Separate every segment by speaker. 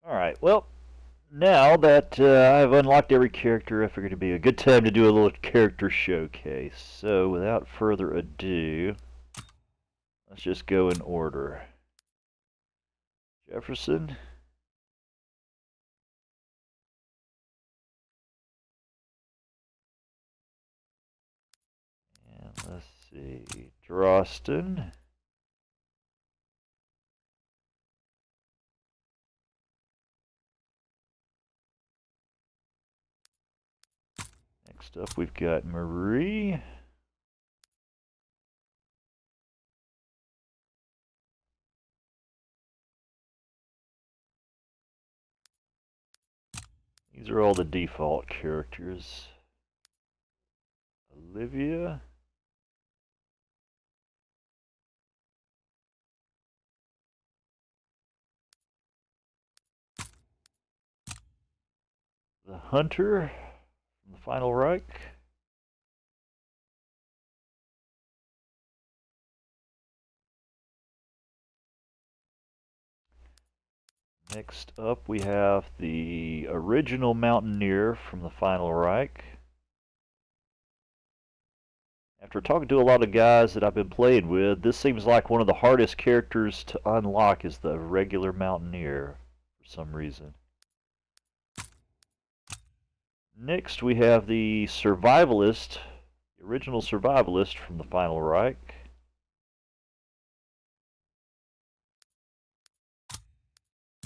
Speaker 1: Alright, well, now that I've unlocked every character, I figured it'd be a good time to do a little character showcase. So, without further ado, let's just go in order. Jefferson. And let's see, Droston. Next up, we've got Marie. These are all the default characters. Olivia. The Hunter from the Final Reich. Next up, we have the original Mountaineer from the Final Reich. After talking to a lot of guys that I've been playing with, this seems like one of the hardest characters to unlock is the regular Mountaineer, for some reason. Next, we have the Survivalist, the original Survivalist from the Final Reich.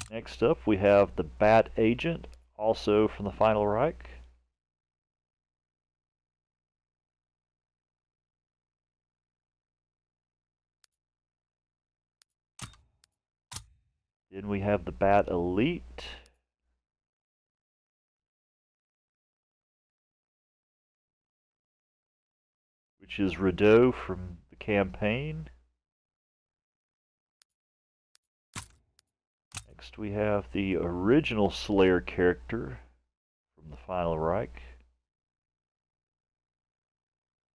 Speaker 1: Next up, we have the Bat Agent, also from the Final Reich. Then we have the Bat Elite. Which is Rideau from the campaign. Next we have the original Slayer character from the Final Reich.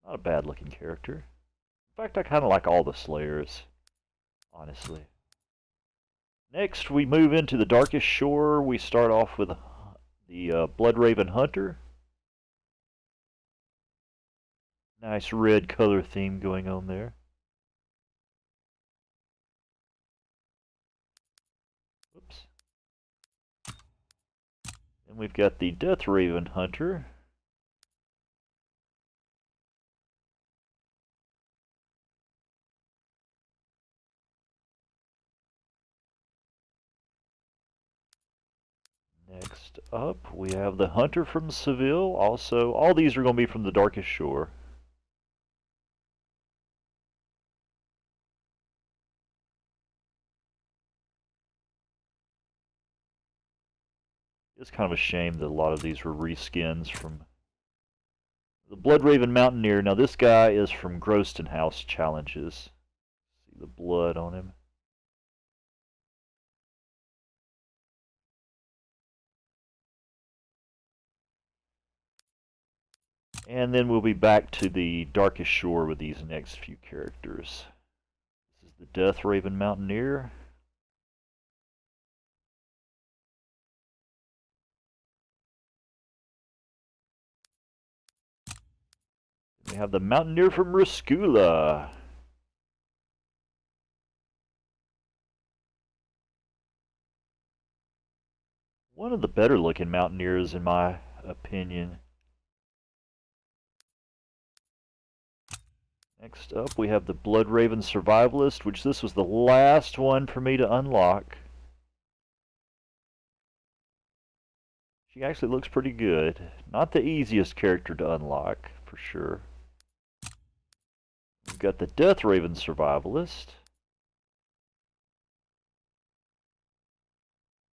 Speaker 1: Not a bad looking character. In fact, I kind of like all the Slayers, honestly. Next we move into the Darkest Shore. We start off with the Bloodraven Hunter. Nice red color theme going on there. Whoops. Then we've got the Deathbringer Hunter. Next up, we have the Hunter from Seville. Also, all these are going to be from the Darkest Shore. It's kind of a shame that a lot of these were reskins from the Bloodraven Mountaineer. Now this guy is from Groston House Challenges. See the blood on him. And then we'll be back to the Darkest Shore with these next few characters. This is the Deathbringer Mountaineer. We have the Mountaineer from Riskula. One of the better looking Mountaineers in my opinion. Next up we have the Bloodraven Survivalist, which this was the last one for me to unlock. She actually looks pretty good. Not the easiest character to unlock, for sure. We've got the Deathbringer Survivalist.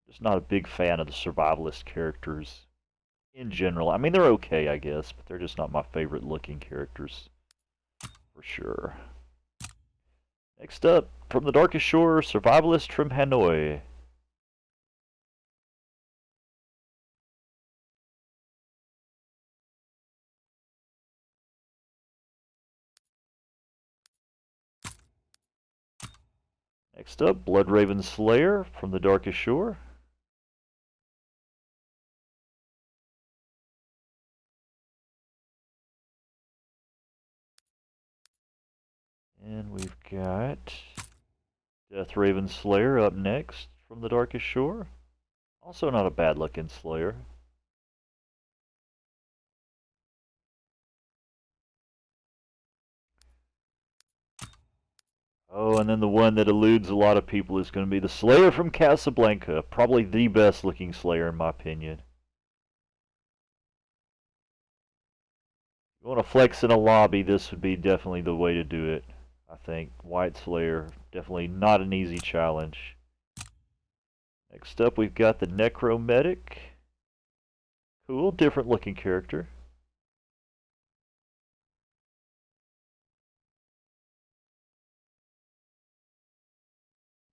Speaker 1: Just not a big fan of the Survivalist characters in general. I mean, they're okay, I guess, but they're just not my favorite looking characters, for sure. Next up, from the Darkest Shore, Survivalist from Hanoi. Next up, Bloodraven Slayer from the Darkest Shore. Then we've got Deathbringer Slayer up next from the Darkest Shore. Also not a bad looking Slayer. Oh, and then the one that eludes a lot of people is going to be the Slayer from Casablanca. Probably the best looking Slayer in my opinion. If you want to flex in a lobby, this would be definitely the way to do it. I think White Slayer, definitely not an easy challenge. Next up we've got the Necrometic. Cool, different looking character.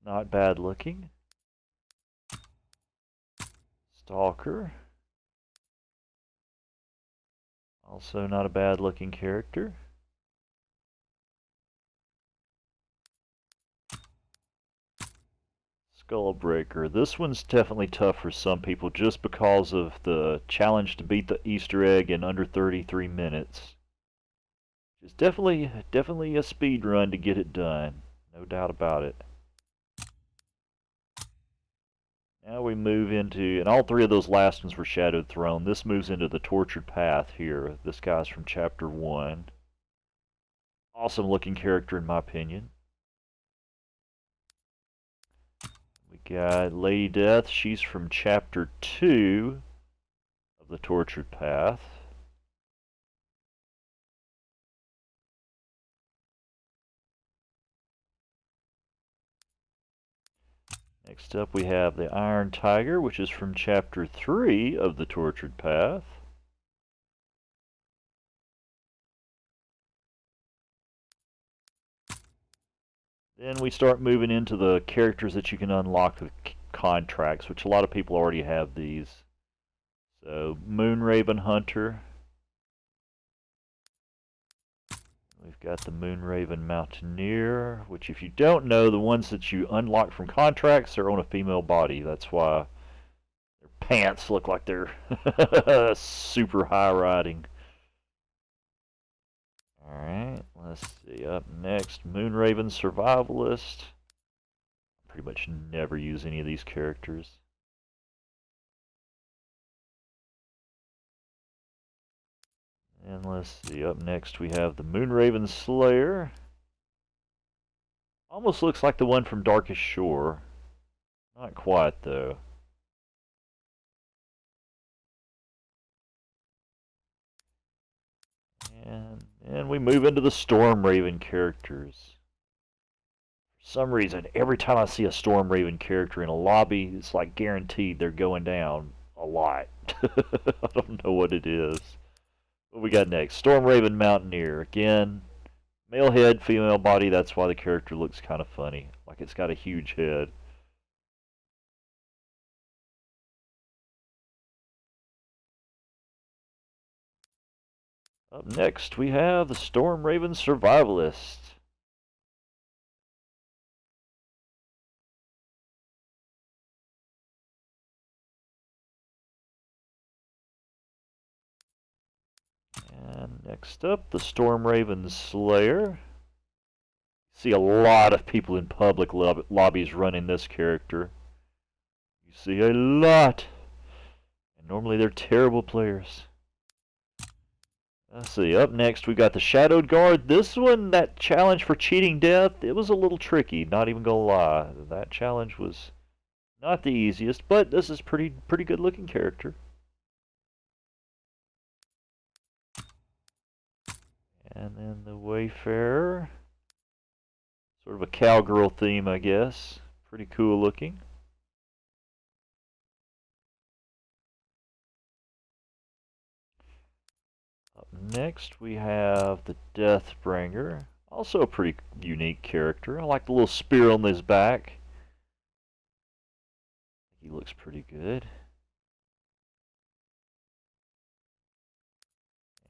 Speaker 1: Not bad looking. Stalker. Also not a bad looking character. Skullbreaker. This one's definitely tough for some people just because of the challenge to beat the Easter egg in under 33 minutes. It's definitely a speed run to get it done. No doubt about it. Now we move into, and all three of those last ones were Shadowed Throne. This moves into the Tortured Path here. This guy's from Chapter 1. Awesome looking character in my opinion. We got Lady Death. She's from Chapter 2 of the Tortured Path. Next up we have the Iron Tiger, which is from Chapter 3 of the Tortured Path. Then we start moving into the characters that you can unlock with contracts, which a lot of people already have these. So, Moonraven Hunter. We've got the Moonraven Mountaineer, which if you don't know, the ones that you unlock from contracts are on a female body. That's why their pants look like they're super high riding. Alright, let's see. Up next, Moonraven Survivalist. I pretty much never use any of these characters. And let's see, up next we have the Moonraven Slayer. Almost looks like the one from Darkest Shore. Not quite, though. And we move into the Stormraven characters. For some reason, every time I see a Stormraven character in a lobby, it's like guaranteed they're going down a lot. I don't know what it is. What we got next? Stormraven Mountaineer. Again, male head, female body. That's why the character looks kind of funny. Like it's got a huge head. Up next, we have the Stormraven Survivalist. And next up, the Stormraven Slayer. See a lot of people in public lobbies running this character. You see a lot. And normally they're terrible players. Let's see, up next we got the Shadowed Guard. This one, that challenge for cheating death, it was a little tricky, not even gonna lie. That challenge was not the easiest, but this is pretty good looking character. And then the Wayfarer. Sort of a cowgirl theme, I guess. Pretty cool looking. Up next we have the Deathbringer. Also a pretty unique character. I like the little spear on his back. He looks pretty good.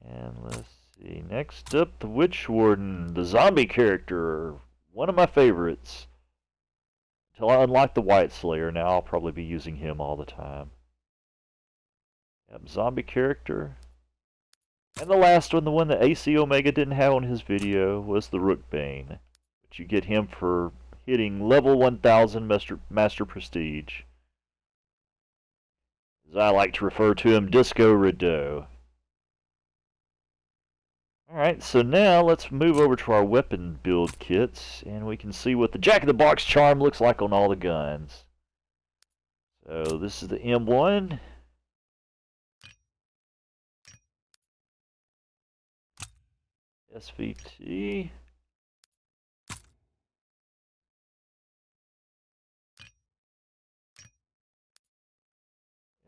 Speaker 1: And let's see. Next up, the Witch Warden, the zombie character. One of my favorites. Until I unlock the White Slayer, now I'll probably be using him all the time. Yep, zombie character. And the last one, the one that AC Omega didn't have on his video, was the Rookbane. But you get him for hitting level 1000 Master Prestige. As I like to refer to him, Disco Rideau. Alright, so now let's move over to our weapon build kits, and we can see what the Jack-in-the-Box charm looks like on all the guns. So this is the M1. SVT.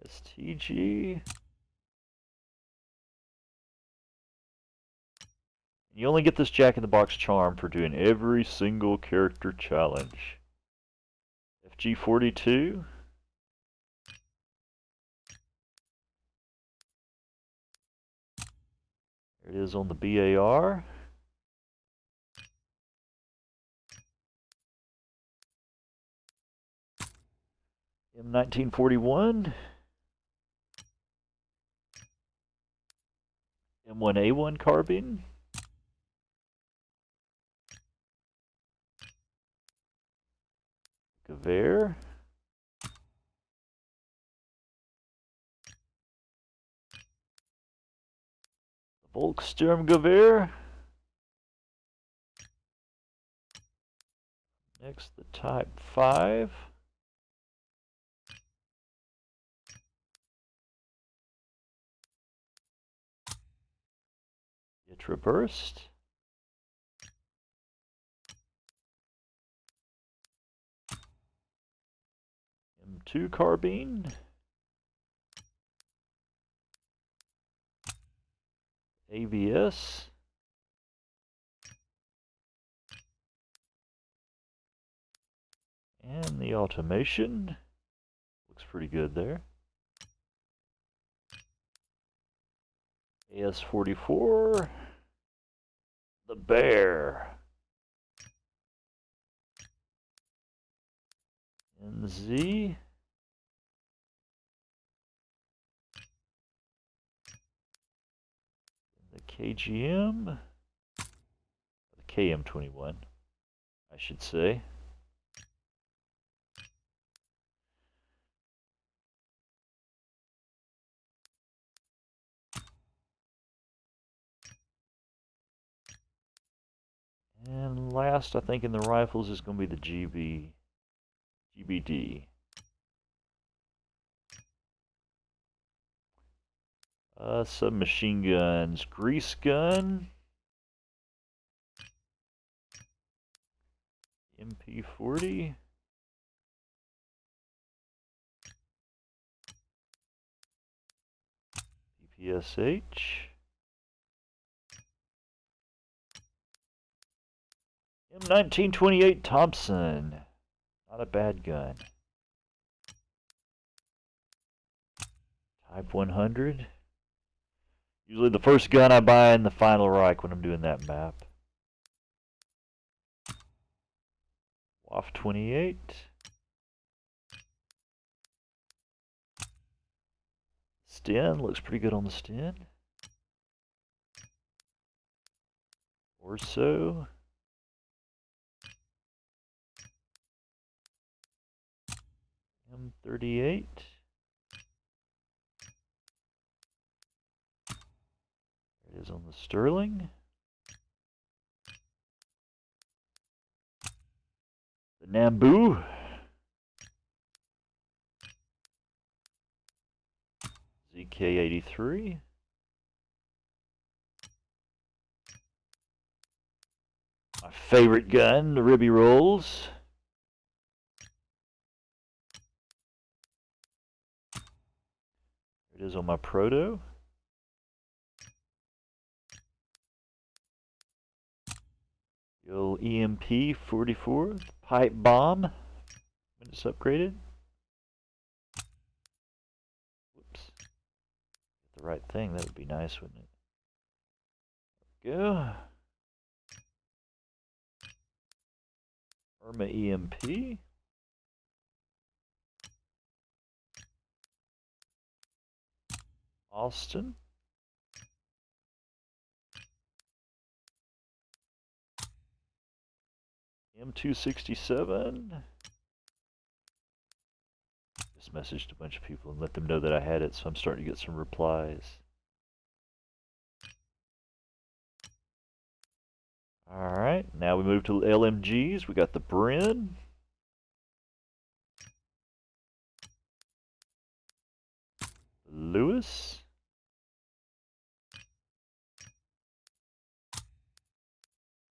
Speaker 1: STG. You only get this Jack-in-the-Box charm for doing every single character challenge. FG42. There it is on the BAR. M1941. M1A1 carbine. Gewehr. The Volkssturmgewehr. Next, the Type 5. Traversed. M2 carbine. AVS. And the automation. Looks pretty good there. AS44. The Bear. NZ. The KGM. The KM21, I should say. And last, I think, in the rifles is going to be the GBD. Submachine guns. Grease gun. MP40. PPSH. M1928 Thompson. Not a bad gun. Type 100. Usually the first gun I buy in the Final Reich when I'm doing that map. WAF 28. Sten. Looks pretty good on the Sten. Orso. M38. There it is on the Sterling. The Nambu. ZK83. My favorite gun, the Ribby Rolls. There it is on my Proto. The old EMP 44 pipe bomb when it's upgraded. Whoops. Get the right thing, that would be nice, wouldn't it? There we go. Irma EMP. Austin. M267. Just messaged a bunch of people and let them know that I had it, so I'm starting to get some replies. Alright, now we move to LMGs. We got the Bryn. Lewis.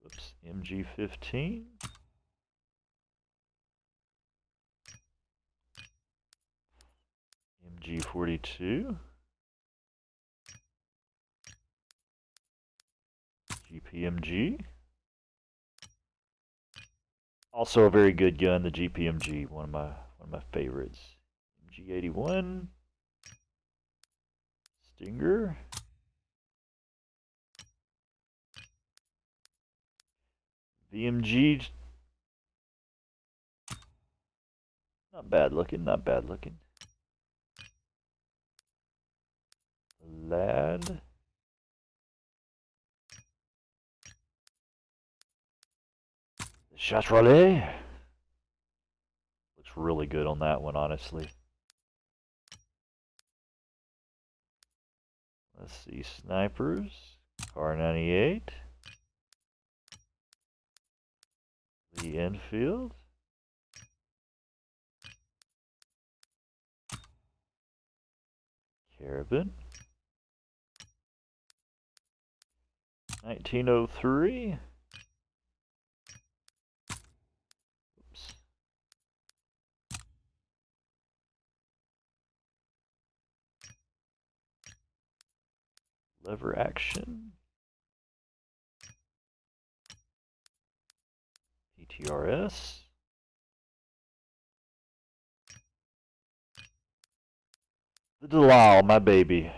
Speaker 1: Oops, MG15. MG42. GPMG. Also a very good gun, the GPMG, one of my favorites. MG81. Stinger. VMG. Not bad looking, not bad looking. Lad. The Chatelet. Looks really good on that one, honestly. Let's see, snipers. Car98. The Enfield. Carabin. 1903. Oops. Lever action. PTRS. The Delisle, my baby.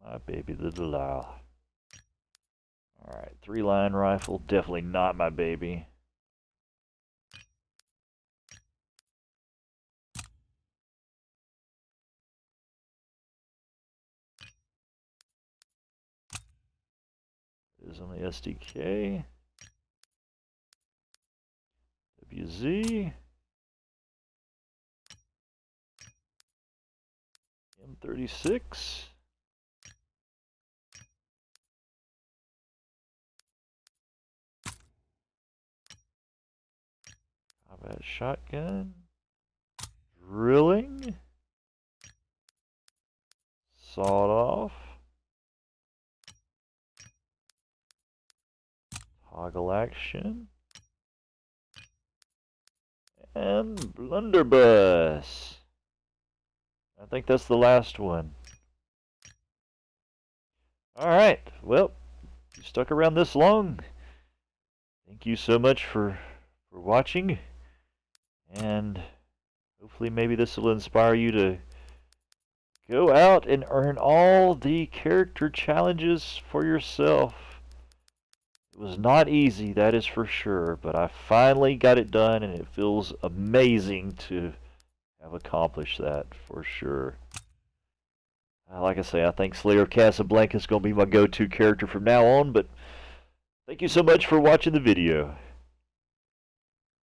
Speaker 1: My baby, the Delisle. Alright, 3-line rifle, definitely not my baby. It is on the SDK. WZ. M36. Combat shotgun. Drilling. Sawed off. Toggle action. And blunderbuss. I think that's the last one. Alright, well, you stuck around this long. Thank you so much for watching. And hopefully maybe this will inspire you to go out and earn all the character challenges for yourself. It was not easy, that is for sure, but I finally got it done and it feels amazing to have accomplished that for sure. Like I say, I think Slayer Casablanca is going to be my go-to character from now on, but thank you so much for watching the video.